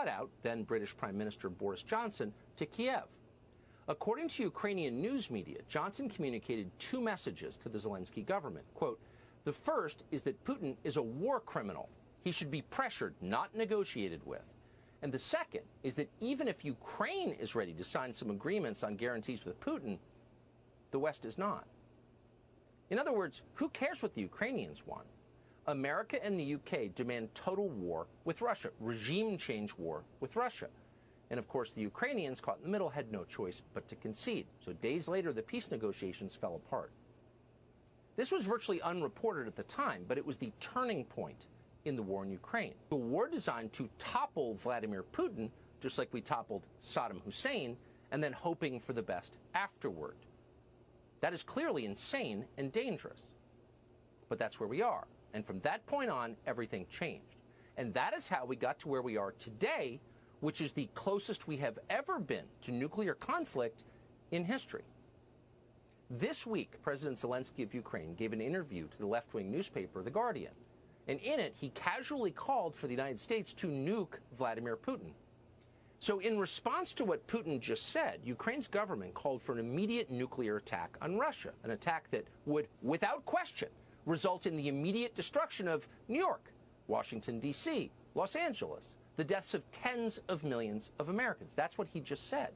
cutout, then British Prime Minister Boris Johnson, to Kiev. According to Ukrainian news media, Johnson communicated two messages to the Zelensky government. Quote, the first is that Putin is a war criminal. He should be pressured, not negotiated with. And the second is that even if Ukraine is ready to sign some agreements on guarantees with Putin, the West is not. In other words, who cares what the Ukrainians want? America and the UK demand total war with Russia, regime change war with Russia. And of course, the Ukrainians, caught in the middle, had no choice but to concede. So days later, the peace negotiations fell apart. This was virtually unreported at the time, but it was the turning point in the war in Ukraine. A war designed to topple Vladimir Putin, just like we toppled Saddam Hussein, and then hoping for the best afterward. That is clearly insane and dangerous. But that's where we are. And from that point on, everything changed. And that is how we got to where we are today, which is the closest we have ever been to nuclear conflict in history. This week, President Zelensky of Ukraine gave an interview to the left-wing newspaper, The Guardian. And in it, he casually called for the United States to nuke Vladimir Putin. So in response to what Putin just said, Ukraine's government called for an immediate nuclear attack on Russia, an attack that would, without question, result in the immediate destruction of New York, Washington, D.C., Los Angeles, the deaths of tens of millions of Americans. That's what he just said.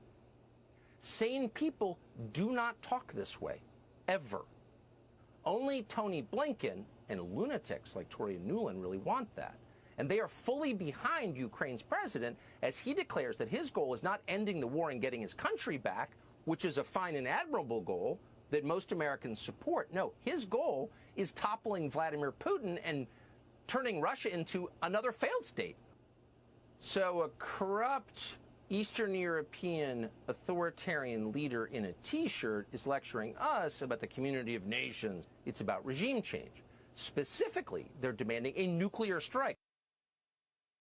Sane people do not talk this way, ever. Only Tony Blinken and lunatics like Toria Nuland really want that. And they are fully behind Ukraine's president as he declares that his goal is not ending the war and getting his country back, which is a fine and admirable goal that most Americans support. No, his goal is toppling Vladimir Putin and turning Russia into another failed state. So a corrupt Eastern European authoritarian leader in a T-shirt is lecturing us about the community of nations. It's about regime change. Specifically, they're demanding a nuclear strike.